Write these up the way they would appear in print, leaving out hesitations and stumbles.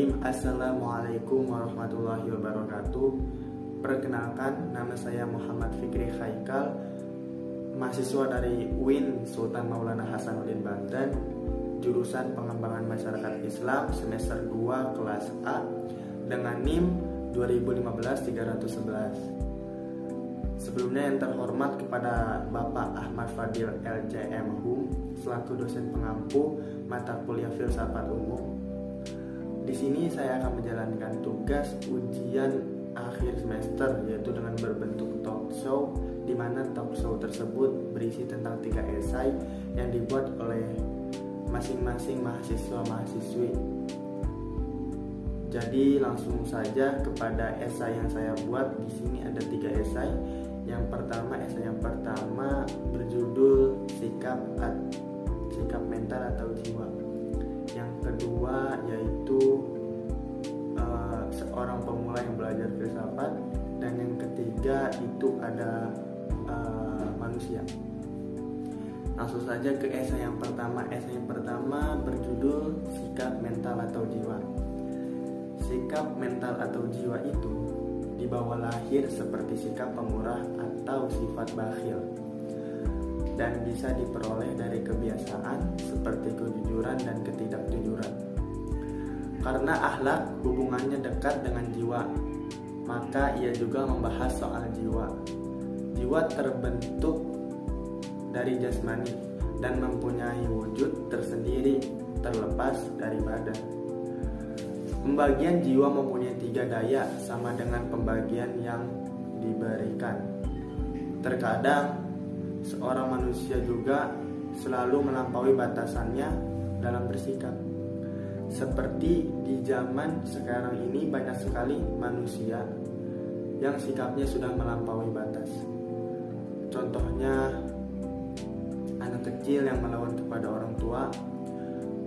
Bismillahirrahmanirrahim. Assalamualaikum warahmatullahi wabarakatuh. Perkenalkan, nama saya Muhammad Fikri Haikal, mahasiswa dari UIN Sultan Maulana Hasanuddin Banten, jurusan Pengembangan Masyarakat Islam semester 2 kelas A dengan NIM 2015-311. Sebelumnya yang terhormat kepada Bapak Ahmad Fadil LCM Hum selaku dosen pengampu mata kuliah filsafat umum. Di sini saya akan menjalankan tugas ujian akhir semester, yaitu dengan berbentuk talk show, di mana talk show tersebut berisi tentang 3 esai yang dibuat oleh masing-masing mahasiswa-mahasiswi. Jadi langsung saja kepada esai yang saya buat. Di sini ada 3 esai. Esai yang pertama berjudul sikap mental atau jiwa. Yang kedua yaitu seorang pemula yang belajar filsafat, dan yang ketiga itu ada manusia. Langsung saja ke esai yang pertama. Esai yang pertama berjudul sikap mental atau jiwa. Sikap mental atau jiwa itu dibawa lahir seperti sikap pemurah atau sifat bakhil, dan bisa diperoleh dari kebiasaan seperti kejujuran dan ketidakjujuran. Karena akhlak hubungannya dekat dengan jiwa, maka ia juga membahas soal jiwa. Jiwa terbentuk dari jasmani dan mempunyai wujud tersendiri terlepas dari badan. Pembagian jiwa mempunyai 3 daya sama dengan pembagian yang diberikan. Terkadang seorang manusia juga selalu melampaui batasannya dalam bersikap. Seperti di zaman sekarang ini banyak sekali manusia yang sikapnya sudah melampaui batas. Contohnya anak kecil yang melawan kepada orang tua,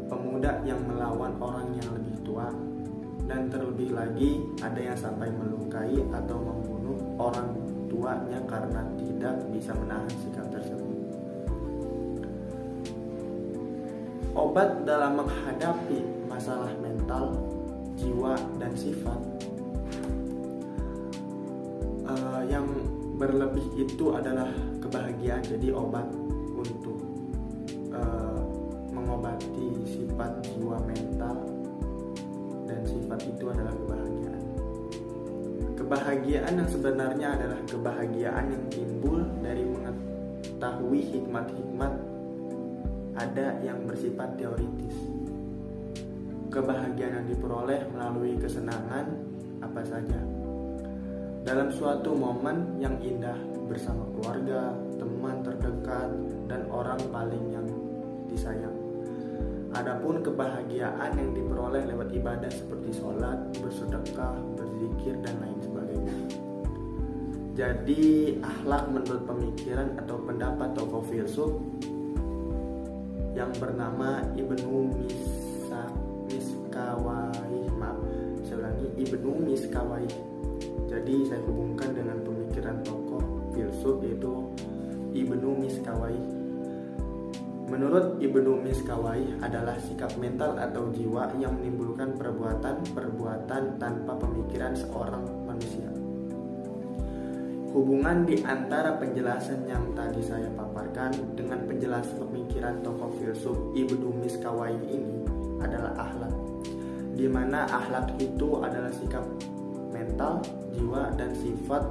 pemuda yang melawan orang yang lebih tua, dan terlebih lagi ada yang sampai melukai atau membunuh orang tuanya karena tidak bisa menahan sikap tersebut. Obat dalam menghadapi masalah mental, jiwa, dan sifat yang berlebih itu adalah kebahagiaan. Jadi obat untuk mengobati sifat jiwa mental dan sifat itu adalah kebahagiaan. Kebahagiaan yang sebenarnya adalah kebahagiaan yang timbul dari mengetahui hikmat-hikmat ada yang bersifat teoritis. Kebahagiaan yang diperoleh melalui kesenangan apa saja dalam suatu momen yang indah bersama keluarga, teman terdekat, dan orang paling yang disayang. Adapun kebahagiaan yang diperoleh lewat ibadah seperti sholat, bersedekah, berzikir, dan lain sebagainya. Jadi akhlak menurut pemikiran atau pendapat tokoh filsuf yang bernama Ibnu Miskawayh. Jadi saya hubungkan dengan pemikiran tokoh filsuf yaitu Ibnu Miskawayh. Menurut Ibnu Miskawayh adalah sikap mental atau jiwa yang menimbulkan perbuatan tanpa pemikiran seorang manusia. Hubungan di antara penjelasan yang tadi saya paparkan dengan penjelasan pemikiran tokoh filsuf Ibnu Miskawayh ini adalah akhlak, di mana akhlak itu adalah sikap mental, jiwa, dan sifat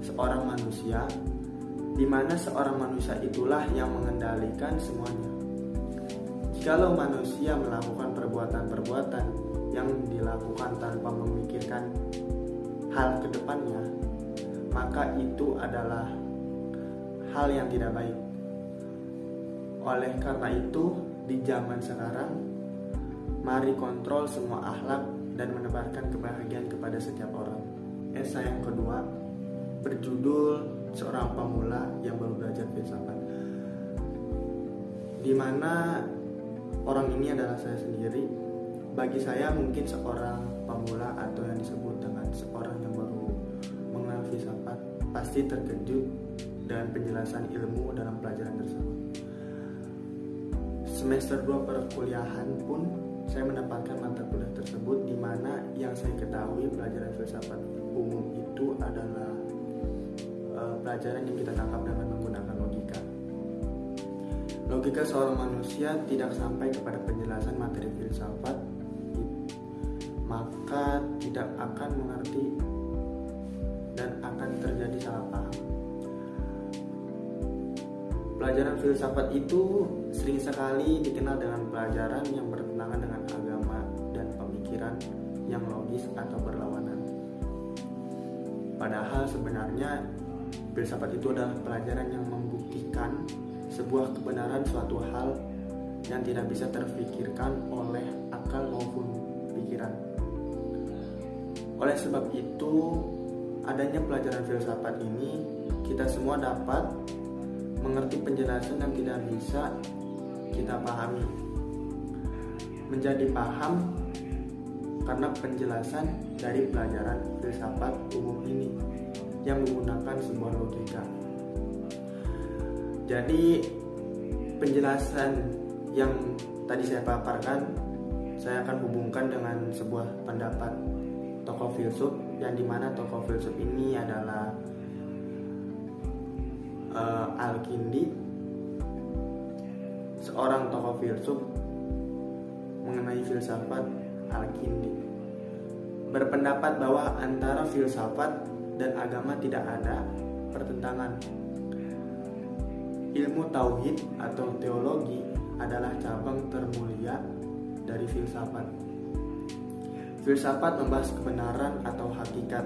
seorang manusia, di mana seorang manusia itulah yang mengendalikan semuanya. Jikalau manusia melakukan perbuatan-perbuatan yang dilakukan tanpa memikirkan hal ke depannya, maka itu adalah hal yang tidak baik. Oleh karena itu, di zaman sekarang, mari kontrol semua akhlak dan menebarkan kebahagiaan kepada setiap orang. Esai yang kedua berjudul seorang pemula yang baru belajar filsafat, di mana orang ini adalah saya sendiri. Bagi saya mungkin seorang pemula atau yang disebut dengan seorang yang baru mengenal filsafat pasti terkejut dengan penjelasan ilmu dalam pelajaran tersebut. Semester 2 perkuliahan pun saya mendapatkan mata kuliah tersebut, di mana yang saya ketahui pelajaran filsafat umum itu adalah pelajaran yang kita tangkap dengan menggunakan logika. Logika seorang manusia tidak sampai kepada penjelasan materi filsafat, maka tidak akan mengerti dan akan terjadi salah paham. Pelajaran filsafat itu sering sekali dikenal dengan pelajaran yang bertentangan dengan agama dan pemikiran yang logis atau berlawanan. Padahal sebenarnya filsafat itu adalah pelajaran yang membuktikan sebuah kebenaran suatu hal yang tidak bisa terfikirkan oleh akal maupun pikiran. Oleh sebab itu, adanya pelajaran filsafat ini, kita semua dapat mengerti penjelasan yang tidak bisa kita pahami. Menjadi paham karena penjelasan dari pelajaran filsafat umum ini yang menggunakan sebuah logika. Jadi penjelasan yang tadi saya paparkan, saya akan hubungkan dengan sebuah pendapat tokoh filsuf, yang dimana tokoh filsuf ini adalah Al-Kindi, seorang tokoh filsuf. Mengenai filsafat, Al-Kindi berpendapat bahwa antara filsafat dan agama tidak ada pertentangan. Ilmu tauhid atau teologi adalah cabang termulia dari filsafat. Filsafat membahas kebenaran atau hakikat.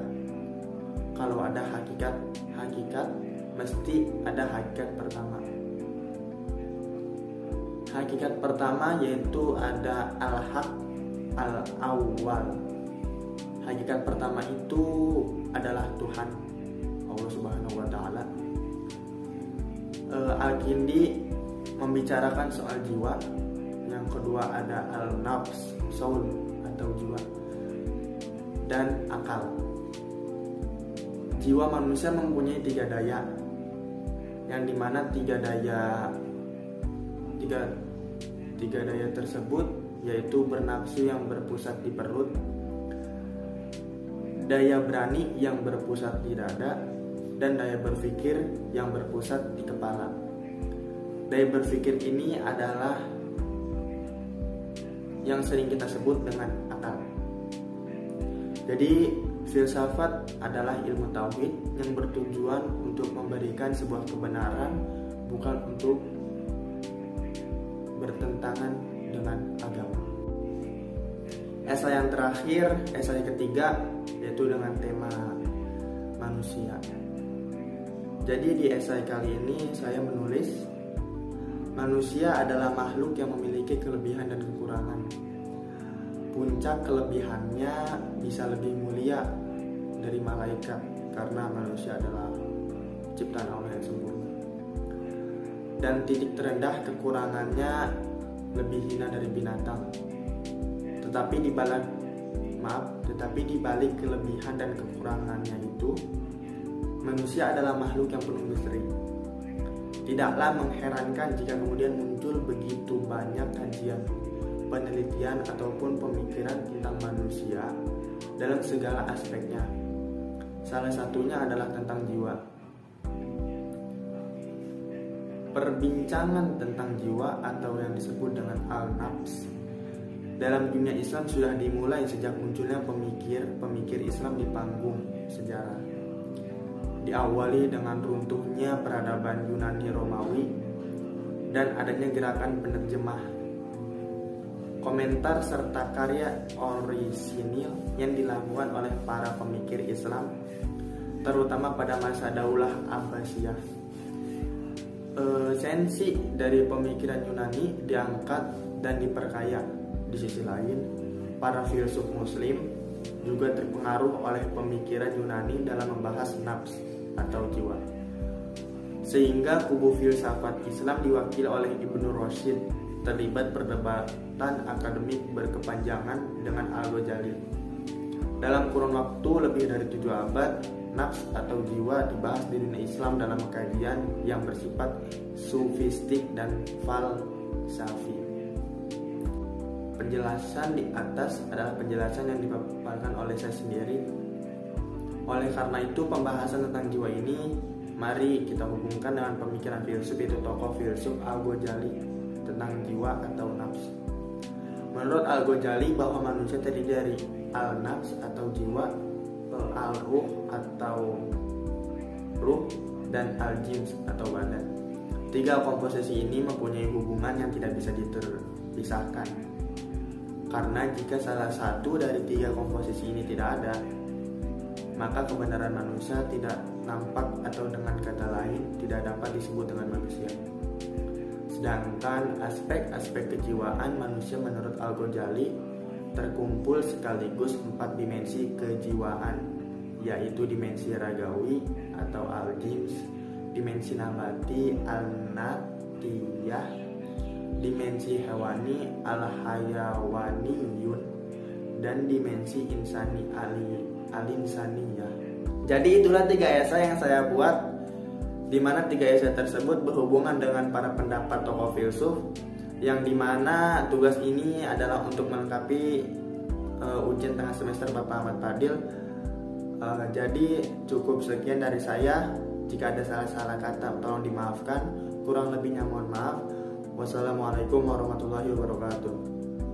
Kalau ada hakikat, mesti ada hakikat pertama. Hakikat pertama yaitu ada al-haq al-awwal. Hakikat pertama itu adalah Tuhan, Allah Subhanahu wa Ta'ala. Al-Kindi membicarakan soal jiwa. Yang kedua ada al-nafs, soul atau jiwa, dan akal. Jiwa manusia mempunyai 3 daya, yang dimana tiga daya tersebut yaitu bernafsu yang berpusat di perut, daya berani yang berpusat di dada, dan daya berpikir yang berpusat di kepala. Daya berpikir ini adalah yang sering kita sebut dengan akal. Jadi filsafat adalah ilmu tauhid yang bertujuan untuk memberikan sebuah kebenaran, bukan untuk bertentangan dengan agama. Esai yang terakhir, esai ketiga, yaitu dengan tema manusia. Jadi di esai kali ini saya menulis, manusia adalah makhluk yang memiliki kelebihan dan kekurangan. Puncak kelebihannya bisa lebih mulia dari malaikat karena manusia adalah ciptaan Allah yang sempurna. Dan titik terendah kekurangannya lebih hina dari binatang. Tetapi di balik kelebihan dan kekurangannya itu, manusia adalah makhluk yang penuh misteri. Tidaklah mengherankan jika kemudian muncul begitu banyak kajian, penelitian ataupun pemikiran tentang manusia dalam segala aspeknya. Salah satunya adalah tentang jiwa. Perbincangan tentang jiwa atau yang disebut dengan al-nafs dalam dunia Islam sudah dimulai sejak munculnya pemikir Islam di panggung sejarah. Diawali dengan runtuhnya peradaban Yunani Romawi dan adanya gerakan penerjemah, komentar serta karya orisinil yang dilakukan oleh para pemikir Islam, terutama pada masa Daulah Abbasiyah. Esensi dari pemikiran Yunani diangkat dan diperkaya. Di sisi lain, para filsuf Muslim juga terpengaruh oleh pemikiran Yunani dalam membahas nafs atau jiwa. Sehingga kubu filsafat Islam diwakili oleh Ibnu Rushd terlibat perdebatan akademik berkepanjangan dengan Al-Ghazali. Dalam kurun waktu lebih dari 7 abad, nafs atau jiwa dibahas di dunia Islam dalam kajian yang bersifat sufistik dan falsafi. Penjelasan di atas adalah penjelasan yang dipaparkan oleh saya sendiri. Oleh karena itu, pembahasan tentang jiwa ini mari kita hubungkan dengan pemikiran filsuf, yaitu tokoh filsuf Al-Ghazali tentang jiwa atau nafs. Menurut Al-Ghazali bahwa manusia terdiri dari al-nafs atau jiwa, al-ruh atau ruh, dan al-jins atau badan. Tiga komposisi ini mempunyai hubungan yang tidak bisa dipisahkan. Karena jika salah satu dari tiga komposisi ini tidak ada, maka kebenaran manusia tidak nampak, atau dengan kata lain tidak dapat disebut dengan manusia. Sedangkan aspek-aspek kejiwaan manusia menurut Al-Ghazali terkumpul sekaligus 4 dimensi kejiwaan, yaitu dimensi ragawi atau al-jins, dimensi nabati al-natiyah, dimensi hewani al-hayawaniyun, dan dimensi insani al-insaniyah. Jadi itulah 3 esai yang saya buat, di mana 3 esai tersebut berhubungan dengan para pendapat tokoh filsuf, yang dimana tugas ini adalah untuk melengkapi ujian tengah semester Bapak Ahmad Fadil. Jadi cukup sekian dari saya. Jika ada salah-salah kata tolong dimaafkan, kurang lebihnya mohon maaf. Wassalamualaikum warahmatullahi wabarakatuh.